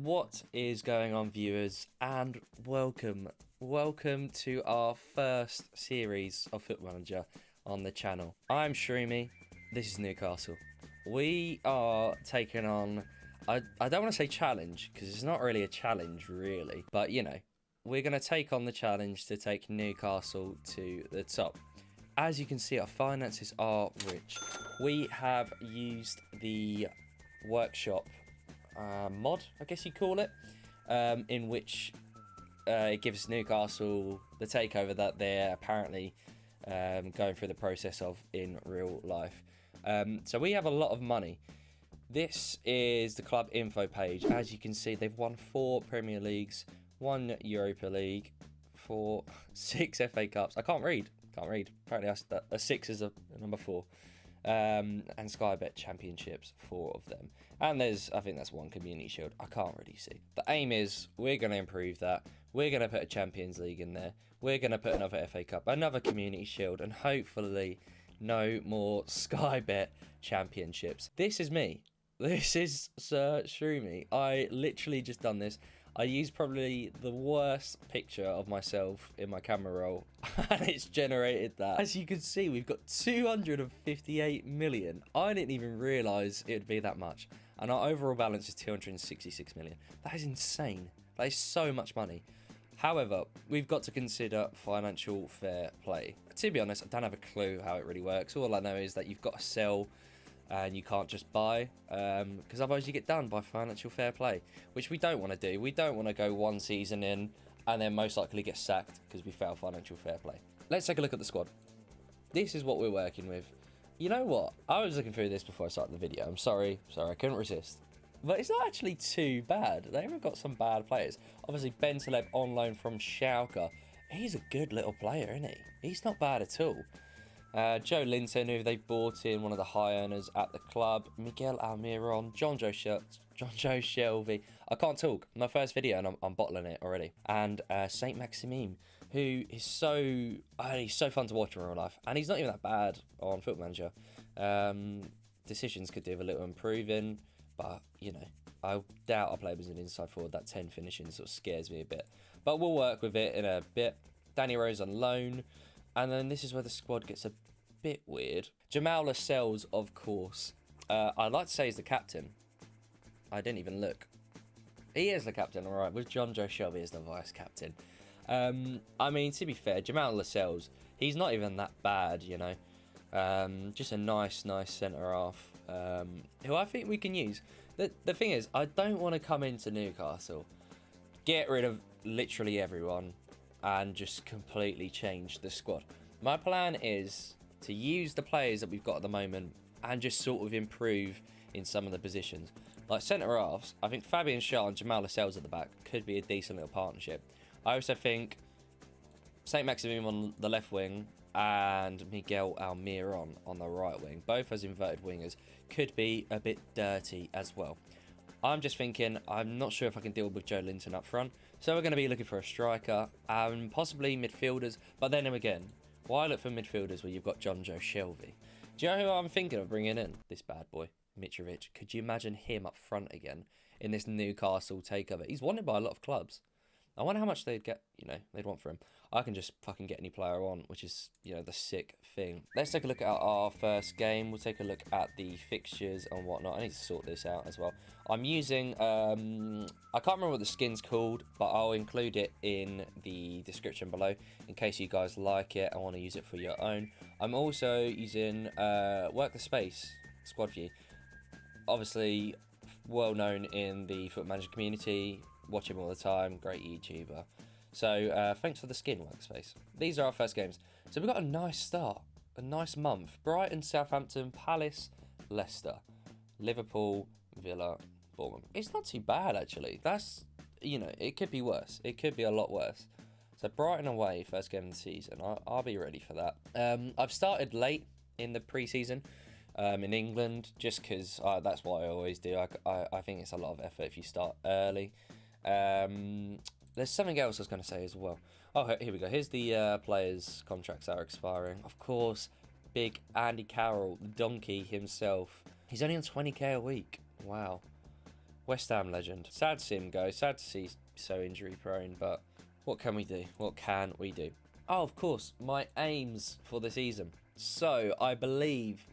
What is going on, viewers, and welcome to our first series of Foot Manager on the channel. I'm Shroomy, this is Newcastle. We are taking on, I don't want to say challenge, because it's not really a challenge, really, but you know, we're going to take on the challenge to take Newcastle to the top. As you can see, our finances are rich. We have used the workshop mod, I guess you call it, in which it gives Newcastle the takeover that they're apparently going through the process of in real life. So we have a lot of money. This is the club info page. As you can see, they've won 4 Premier Leagues, 1 Europa League, 6 FA Cups. I can't read. Apparently, a 6 is a number 4. And Sky Bet Championships, 4 of them. And I think that's 1 Community Shield. I can't really see. The aim is we're going to improve that. We're going to put a Champions League in there. We're going to put another FA Cup, another Community Shield, and hopefully no more Sky Bet Championships. This is me. This is Sir Shroomy. I literally just done this. I used probably the worst picture of myself in my camera roll, and it's generated that. As you can see, we've got 258 million. I didn't even realise it would be that much. And our overall balance is 266 million. That is insane. That is so much money. However, we've got to consider financial fair play. To be honest, I don't have a clue how it really works. All I know is that you've got to sell and you can't just buy, because otherwise you get done by financial fair play, which we don't want to do. We don't want to go 1 season in and then most likely get sacked because we fail financial fair play. Let's take a look at the squad. This is what we're working with. You know what? I was looking through this before I started the video. I'm sorry, I couldn't resist. But it's not actually too bad. They haven't got some bad players. Obviously, Ben Taleb on loan from Schalke. He's a good little player, isn't he? He's not bad at all. Joe Linton, who they bought in, one of the high earners at the club. Miguel Almiron, John Joe Shelby. I can't talk. My first video and I'm bottling it already. And Saint Maximime, who is he's so fun to watch in real life. And he's not even that bad on Foot Manager. Decisions could do with a little improving. But, you know, I doubt our player was an inside forward. That 10 finishing sort of scares me a bit. But we'll work with it in a bit. Danny Rose on loan. And then this is where the squad gets a bit weird. Jamal Lascelles, of course. I'd like to say he's the captain. I didn't even look. He is the captain, all right. With John Joe Shelby as the vice captain. I mean, to be fair, Jamal Lascelles, he's not even that bad, you know. Just a nice centre half, who I think we can use. The thing is, I don't want to come into Newcastle, get rid of literally everyone, and just completely change the squad. My plan is to use the players that we've got at the moment and just sort of improve in some of the positions. Like centre halves, I think Fabian Schär and Jamal Lascelles at the back could be a decent little partnership. I also think Saint Maximime on the left wing and Miguel Almiron on the right wing, both as inverted wingers, could be a bit dirty as well. I'm just thinking, I'm not sure if I can deal with Joe Linton up front, so we're going to be looking for a striker and possibly midfielders. But then again, why look for midfielders where you've got John Joe Shelby? Do you know who I'm thinking of bringing in? This bad boy, Mitrovic. Could you imagine him up front again in this Newcastle takeover? He's wanted by a lot of clubs. I wonder how much they'd get, they'd want for him. I can just fucking get any player I want, which is, the sick thing. Let's take a look at our first game. We'll take a look at the fixtures and whatnot. I need to sort this out as well. I'm using, I can't remember what the skin's called, but I'll include it in the description below in case you guys like it and want to use it for your own. I'm also using Work the Space Squad View. Obviously, well known in the Foot Manager community. Watch him all the time, great YouTuber. So thanks for the skin, Workspace. These are our first games. So we've got a nice start, a nice month. Brighton, Southampton, Palace, Leicester, Liverpool, Villa, Bournemouth. It's not too bad, actually. That's, it could be worse. It could be a lot worse. So Brighton away, first game of the season. I'll be ready for that. I've started late in the pre-season in England, just because that's what I always do. I think it's a lot of effort if you start early. There's something else I was going to say as well. Oh, here we go. Here's the players' contracts that are expiring. Of course, big Andy Carroll, the donkey himself. He's only on 20k a week. Wow. West Ham legend. Sad to see him go. Sad to see he's so injury prone, but what can we do? What can we do? Oh, of course, my aims for the season. So, I believe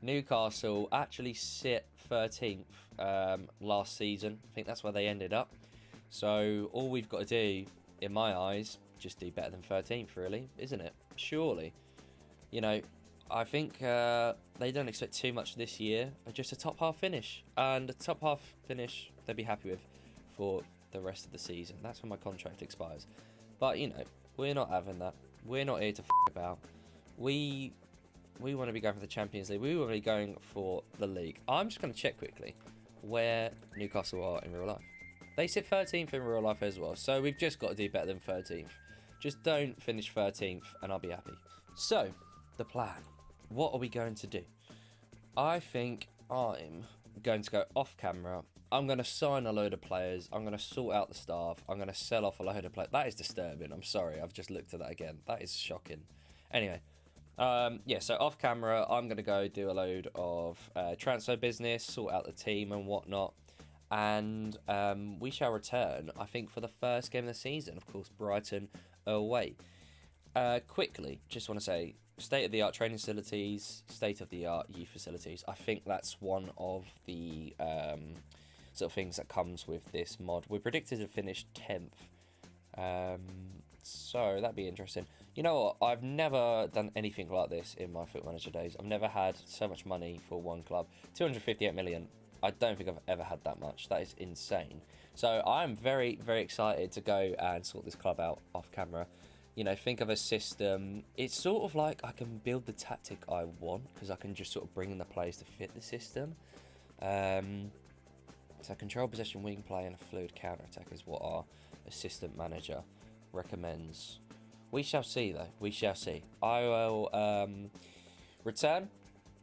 Newcastle actually sit 13th last season. I think that's where they ended up. So, all we've got to do, in my eyes, just do better than 13th, really, isn't it? Surely. You know, I think they don't expect too much this year. Just a top half finish. And a top half finish they'll be happy with for the rest of the season. That's when my contract expires. But, you know, we're not having that. We're not here to about. We want to be going for the Champions League. We want to be going for the league. I'm just going to check quickly where Newcastle are in real life. They sit 13th in real life as well. So we've just got to do better than 13th. Just don't finish 13th and I'll be happy. So, the plan. What are we going to do? I think I'm going to go off camera. I'm going to sign a load of players. I'm going to sort out the staff. I'm going to sell off a load of players. That is disturbing. I'm sorry. I've just looked at that again. That is shocking. Anyway, yeah, so off camera, I'm going to go do a load of transfer business, sort out the team and whatnot. And we shall return, I think, for the first game of the season. Of course, Brighton away. Quickly, just want to say, state-of-the-art training facilities, state-of-the-art youth facilities. I think that's one of the sort of things that comes with this mod. We're predicted to finish 10th. So that'd be interesting. You know what? I've never done anything like this in my Foot Manager days. I've never had so much money for one club. 258 million. I don't think I've ever had that much. That is insane. So I'm very, very excited to go and sort this club out off camera. You know, think of a system. It's sort of like I can build the tactic I want because I can just sort of bring in the players to fit the system. So control possession, wing play, and a fluid counter-attack is what our assistant manager recommends. We shall see, though. We shall see. I will return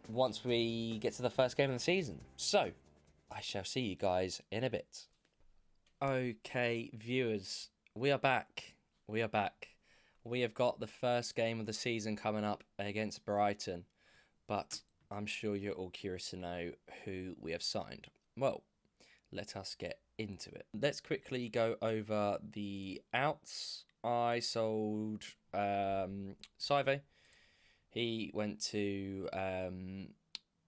once we get to the first game of the season. So, I shall see you guys in a bit. Okay, viewers, we are back. We are back. We have got the first game of the season coming up against Brighton, but I'm sure you're all curious to know who we have signed. Well, let us get into it. Let's quickly go over the outs. I sold Saive. He went to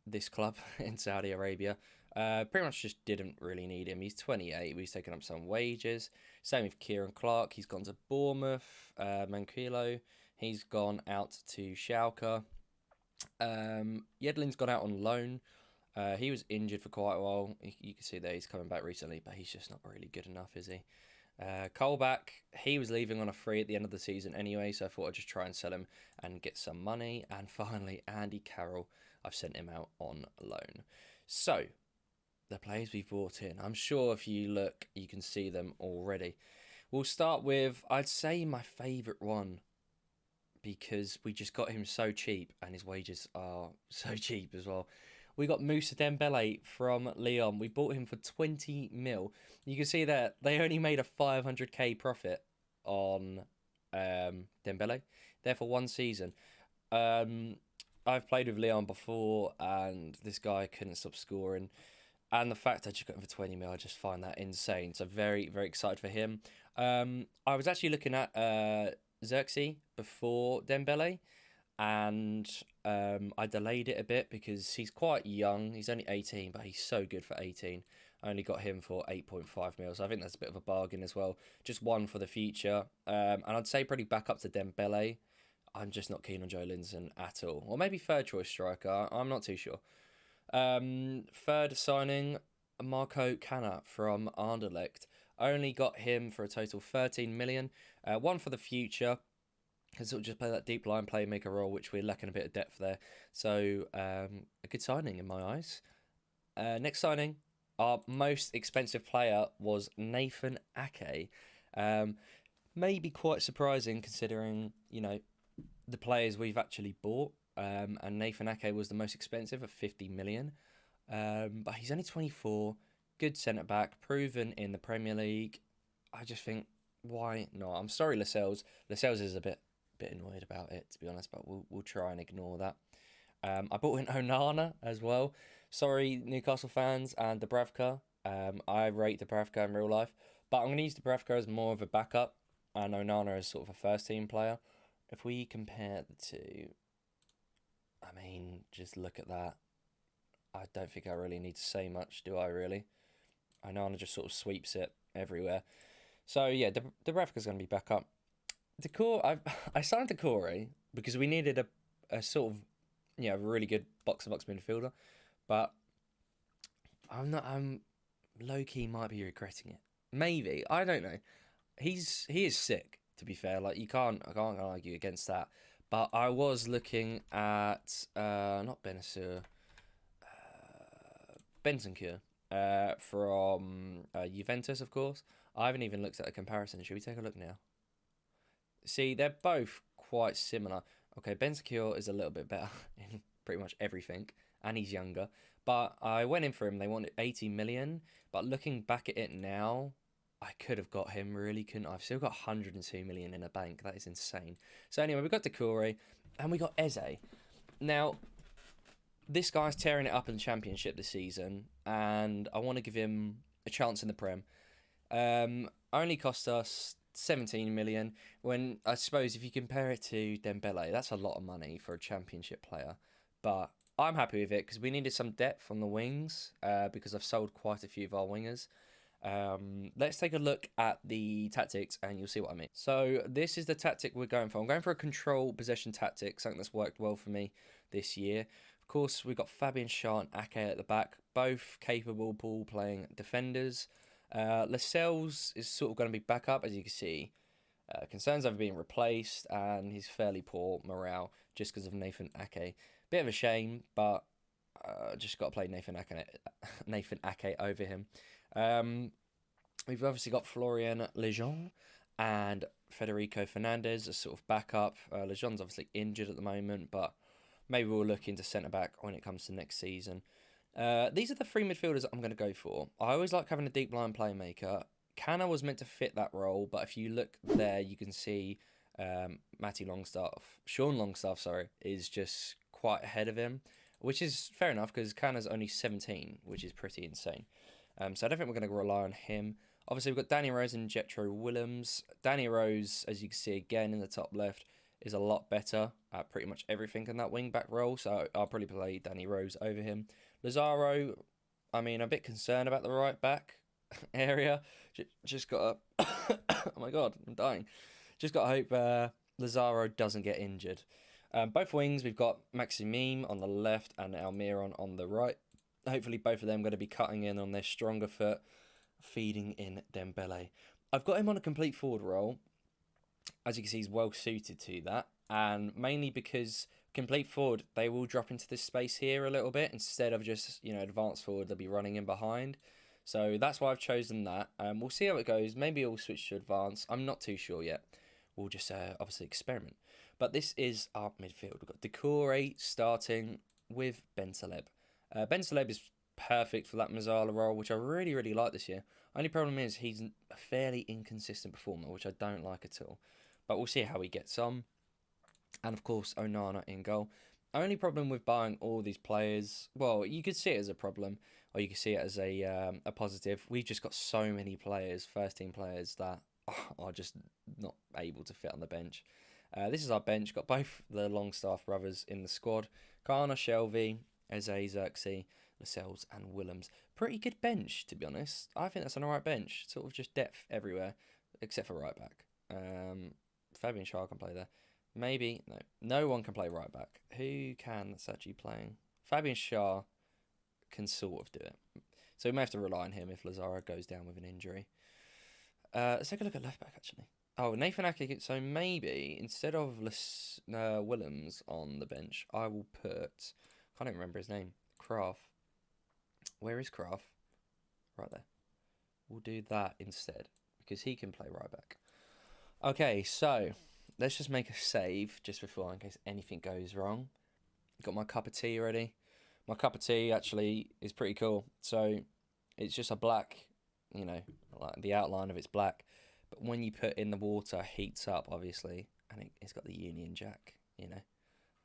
this club in Saudi Arabia. Pretty much just didn't really need him. He's 28. He's taken up some wages. Same with Kieran Clark. He's gone to Bournemouth. Manquillo. He's gone out to Schalke. Yedlin's gone out on loan. He was injured for quite a while. You can see that he's coming back recently, but he's just not really good enough, is he? Colback, he was leaving on a free at the end of the season anyway, so I thought I'd just try and sell him and get some money. And finally, Andy Carroll, I've sent him out on loan. So, the players we've brought in, I'm sure if you look, you can see them already. We'll start with, I'd say my favourite one, because we just got him so cheap, and his wages are so cheap as well. We got Moussa Dembele from Lyon. We bought him for 20 mil. You can see that they only made a 500k profit on Dembele. There for one season. I've played with Lyon before, and this guy couldn't stop scoring. And the fact I just got him for 20 mil, I just find that insane. So very, very excited for him. I was actually looking at Xerxes before Dembele. And I delayed it a bit because he's quite young. He's only 18, but he's so good for 18. I only got him for 8.5 mil, so I think that's a bit of a bargain as well. Just one for the future. And I'd say probably back up to Dembele. I'm just not keen on Joe Linton at all. Or maybe third choice striker. I'm not too sure. Third signing, Marco Canna from Anderlecht. I only got him for a total 13 million. One for the future. Can sort of just play that deep line playmaker role, which we're lacking a bit of depth there. So, a good signing in my eyes. Next signing, our most expensive player was Nathan Ake. Maybe quite surprising considering, you know, the players we've actually bought. And Nathan Ake was the most expensive at 50 million. But he's only 24, good centre-back, proven in the Premier League. I just think, why not? I'm sorry, Lascelles. Lascelles is a bit annoyed about it, to be honest, but we'll try and ignore that. I bought in Onana as well. Sorry, Newcastle fans and Dubravka. I rate Dubravka in real life, but I'm going to use Dubravka as more of a backup and Onana as sort of a first team player. If we compare the two, I mean, just look at that. I don't think I really need to say much, do I really? Onana just sort of sweeps it everywhere. So yeah, Dubravka's going to be back up. I signed Decore because we needed a sort of really good box to box midfielder, but I'm low key might be regretting it. Maybe, I don't know. He is sick, to be fair. Like I can't argue against that. But I was looking at not Benacer, Bentancur, from Juventus, of course. I haven't even looked at a comparison. Should we take a look now? See, they're both quite similar. Okay, Bentancur is a little bit better in pretty much everything, and he's younger. But I went in for him. They wanted 80 million. But looking back at it now, I could have got him, really, couldn't I? I've still got 102 million in a bank. That is insane. So anyway, we got Decore and we got Eze. Now, this guy's tearing it up in the Championship this season, and I want to give him a chance in the Prem. Only cost us 17 million. When I suppose if you compare it to Dembele, that's a lot of money for a Championship player. But I'm happy with it because we needed some depth on the wings because I've sold quite a few of our wingers. Let's take a look at the tactics and you'll see what I mean. So this is the tactic we're going for. I'm going for a control possession tactic, something that's worked well for me this year. Of course, we've got Fabian Schär and Ake at the back, both capable ball-playing defenders. Lascelles is sort of going to be back up, as you can see. Concerns over being replaced, and he's fairly poor morale just because of Nathan Ake. Bit of a shame, but just got to play Nathan Ake over him. We've obviously got Florian Lejeune and Federico Fernandez as sort of backup. Lejeun's obviously injured at the moment, but maybe we'll look into centre-back when it comes to next season. These are the three midfielders I'm going to go for. I always like having a deep line playmaker. Canna was meant to fit that role, but if you look there, you can see Sean Longstaff, is just quite ahead of him, which is fair enough because Canna's only 17, which is pretty insane. So I don't think we're going to rely on him. Obviously, we've got Danny Rose and Jetro Willems. Danny Rose, as you can see again in the top left, is a lot better at pretty much everything in that wing-back role, so I'll probably play Danny Rose over him. Lazaro, I mean, I'm a bit concerned about the right-back area. Just got to... oh my god, I'm dying. Just got to hope Lazaro doesn't get injured. Both wings, we've got Maximime on the left and Almiron on the right. Hopefully both of them are going to be cutting in on their stronger foot, feeding in Dembele. I've got him on a complete forward role. As you can see, he's well suited to that. And mainly because complete forward, they will drop into this space here a little bit. Instead of just, advanced forward, they'll be running in behind. So that's why I've chosen that. We'll see how it goes. Maybe I'll switch to advance. I'm not too sure yet. We'll just obviously experiment. But this is our midfield. We've got Decore starting with Bentaleb. Bentaleb is perfect for that Mazzala role, which I really, really like this year. Only problem is he's a fairly inconsistent performer, which I don't like at all. But we'll see how he gets on. And of course, Onana in goal. Only problem with buying all these players, well, you could see it as a problem, or you could see it as a positive. We've just got so many players, first-team players, that are just not able to fit on the bench. This is our bench. Got both the Longstaff brothers in the squad. Kana, Shelvey, Eze, Xerxes, Lascelles and Willems. Pretty good bench, to be honest. I think that's an alright bench. Sort of just depth everywhere, except for right back. Fabian Schär can play there. Maybe, no one can play right back. Who can that's actually playing? Fabian Schär can sort of do it. So we may have to rely on him if Lazaro goes down with an injury. Let's take a look at left back, actually. Oh, Nathan Ake. So maybe instead of Willems on the bench, I will put... I can't even remember his name. Kraft. Where is Kraft? Right there. We'll do that instead because he can play right back. Okay, so let's just make a save just before in case anything goes wrong. Got my cup of tea ready. My cup of tea actually is pretty cool. So it's just a black, like the outline of it's black. But when you put in the water, it heats up, obviously. And it's got the Union Jack,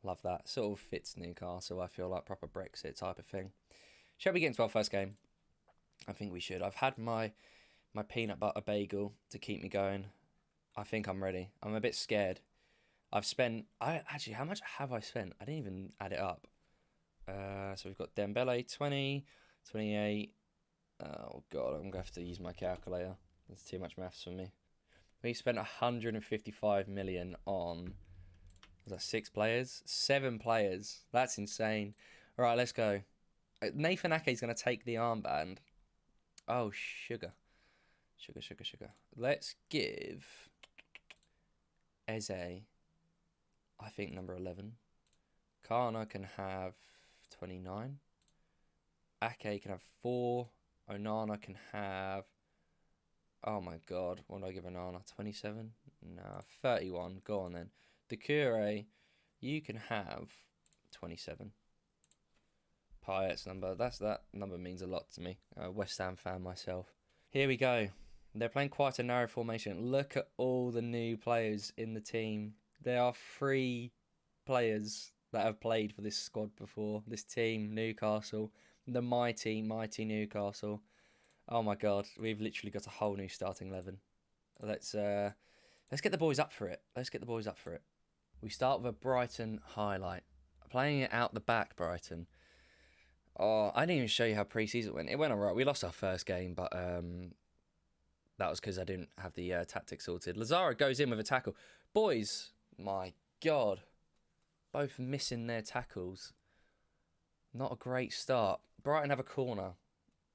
Love that. Sort of fits Newcastle, I feel like proper Brexit type of thing. Shall we get into our first game? I think we should. I've had my peanut butter bagel to keep me going. I think I'm ready. I'm a bit scared. I've spent... how much have I spent? I didn't even add it up. So we've got Dembele, 20, 28. Oh, God, I'm going to have to use my calculator. That's too much maths for me. We spent 155 million on... Was that 6 players? 7 players. That's insane. All right, let's go. Nathan Ake's going to take the armband. Oh, sugar. Sugar. Let's give Eze, I think, number 11. Kana can have 29. Ake can have 4. Onana can have... Oh, my God. What do I give Onana? 27? No, 31. Go on, then. Doucouré, you can have 27. Payet's number. That number means a lot to me. West Ham fan myself. Here we go. They're playing quite a narrow formation. Look at all the new players in the team. There are 3 players that have played for this squad before. This team, Newcastle. The mighty Newcastle. Oh my God, we've literally got a whole new starting 11. Let's get the boys up for it. We start with a Brighton highlight. Playing it out the back, Brighton. Oh, I didn't even show you how pre-season went. It went alright. We lost our first game, but that was because I didn't have the tactics sorted. Lazaro goes in with a tackle. Boys, my God. Both missing their tackles. Not a great start. Brighton have a corner.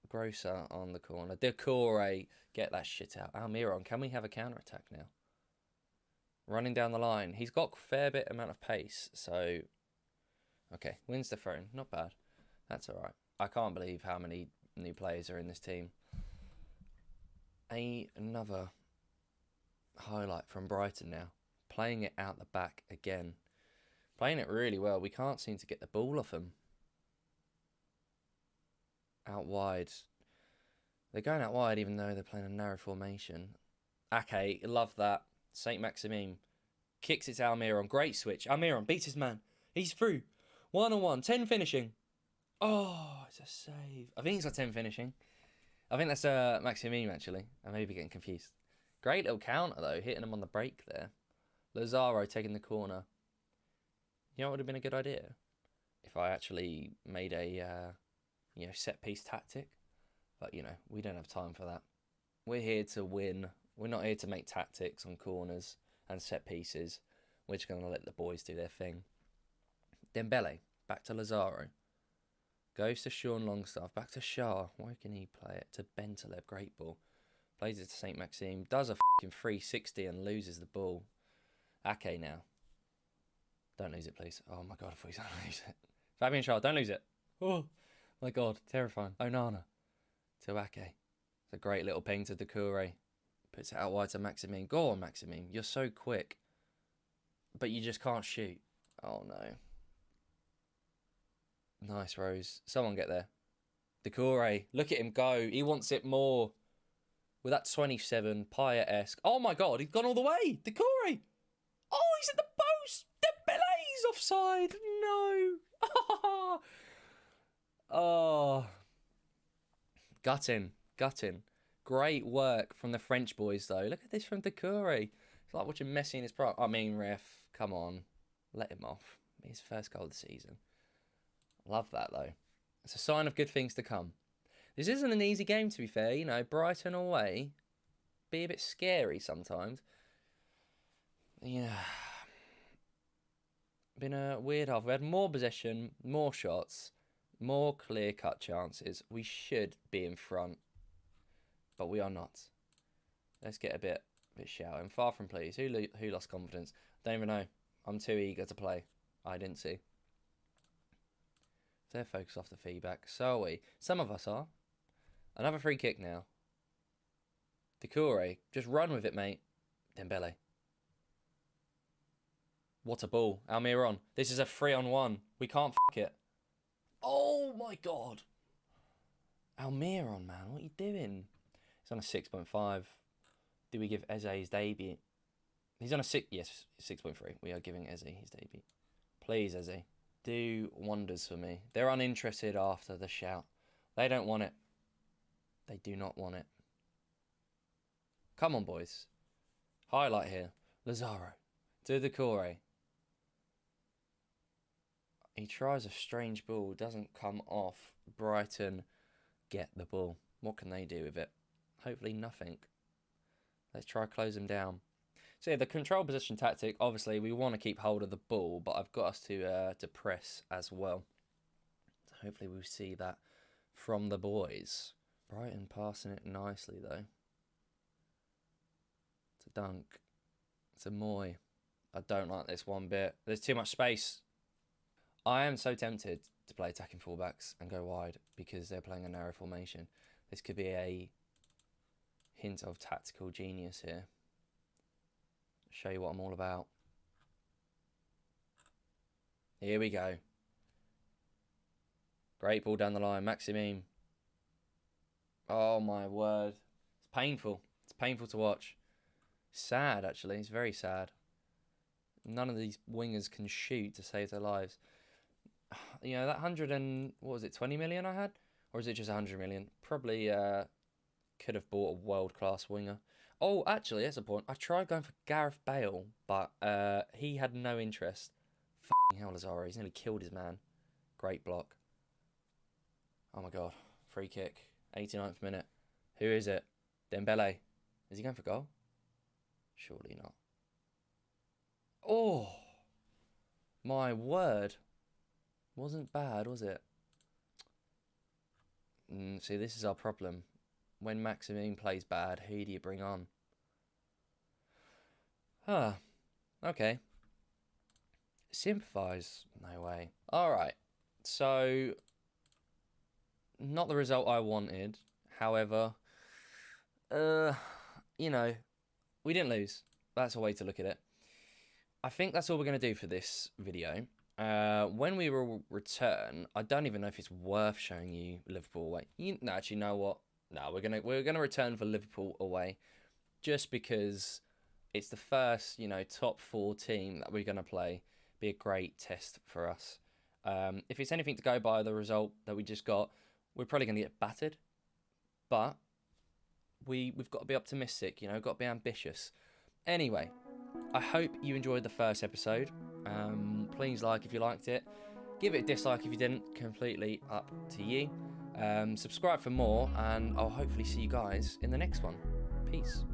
Grosser on the corner. Doucouré, get that shit out. Almiron, can we have a counter-attack now? Running down the line. He's got a fair bit amount of pace, so... Okay, wins the throne. Not bad. That's alright. I can't believe how many new players are in this team. Another highlight from Brighton now. Playing it out the back again. Playing it really well. We can't seem to get the ball off them. Out wide. They're going out wide even though they're playing a narrow formation. Ake, love that. Saint-Maximin kicks it to Almiron. Great switch. Almiron beats his man. He's through. 1-on-1. 10 finishing. Oh, it's a save. I think he's got 10 finishing. I think that's Maximin, actually. I may be getting confused. Great little counter, though. Hitting him on the break there. Lazaro taking the corner. You know what would have been a good idea? If I actually made a set-piece tactic. But, we don't have time for that. We're here to win. We're not here to make tactics on corners and set pieces. We're just going to let the boys do their thing. Dembele, back to Lazaro. Goes to Sean Longstaff, back to Shah. Where can he play it? To Bentaleb, great ball. Plays it to Saint-Maxime, does a fucking 360 and loses the ball. Ake now. Don't lose it, please. Oh my God, I thought he's going to lose it. Fabian Schär, don't lose it. Oh my God, terrifying. Onana to Ake. It's a great little ping to Doucouré. Puts it out wide to Maximin. Go on, Maximin. You're so quick. But you just can't shoot. Oh, no. Nice, Rose. Someone get there. Doucouré. Look at him go. He wants it more. With that 27, Payet-esque. Oh, my God. He's gone all the way. Doucouré. Oh, he's at the post. Dembele's offside. No. Oh. Gutting. Great work from the French boys, though. Look at this from Doucouré. It's like watching Messi in his prime. I mean, ref, come on. Let him off. His first goal of the season. Love that, though. It's a sign of good things to come. This isn't an easy game, to be fair. Brighton away. Be a bit scary sometimes. Yeah. Been a weird half. We had more possession, more shots, more clear-cut chances. We should be in front. But we are not. Let's get a bit shouting. Far from pleased. Who lost confidence? Don't even know. I'm too eager to play. I didn't see. They're focused off the feedback. So are we. Some of us are. Another free kick now. Doucouré. Just run with it, mate. Dembele. What a ball. Almiron. This is a 3-on-1. We can't f*** it. Oh, my God. Almiron, man. What are you doing? He's on a 6.5. Do we give Eze his debut? He's on a 6. Yes, 6.3. We are giving Eze his debut. Please, Eze. Do wonders for me. They're uninterested after the shout. They don't want it. They do not want it. Come on, boys. Highlight here. Lazaro. Do the core. He tries a strange ball. Doesn't come off. Brighton get the ball. What can they do with it? Hopefully nothing. Let's try close them down. So yeah, the control position tactic, obviously we want to keep hold of the ball, but I've got us to press as well. So hopefully we'll see that from the boys. Brighton passing it nicely though. It's a dunk. It's a Moy. I don't like this one bit. There's too much space. I am so tempted to play attacking fullbacks and go wide because they're playing a narrow formation. This could be a hint of tactical genius here. Show you what I'm all about. Here we go. Great ball down the line. Maximine. Oh my word. It's painful. It's painful to watch. Sad, actually. It's very sad. None of these wingers can shoot to save their lives. You know, that 20 million I had? Or is it just 100 million? Probably could have bought a world-class winger. Oh, actually, that's a point. I tried going for Gareth Bale, but he had no interest. F***ing hell, Lazaro. He's nearly killed his man. Great block. Oh, my God. Free kick. 89th minute. Who is it? Dembele. Is he going for goal? Surely not. Oh! My word. Wasn't bad, was it? See, this is our problem. When Maximine plays bad, who do you bring on? Ah, okay. Sympathise? No way. Alright, so not the result I wanted. However, you know, we didn't lose. That's a way to look at it. I think that's all we're going to do for this video. When we return, I don't even know if it's worth showing you Liverpool away. No, actually, you know what? No, we're gonna return for Liverpool away, just because it's the first, you know, top 4 team that we're gonna play. Be a great test for us. If it's anything to go by the result that we just got, we're probably gonna get battered, but we've got to be optimistic. You know, got to be ambitious. Anyway, I hope you enjoyed the first episode. Please like if you liked it. Give it a dislike if you didn't. Completely up to you. Subscribe for more, and I'll hopefully see you guys in the next one. Peace.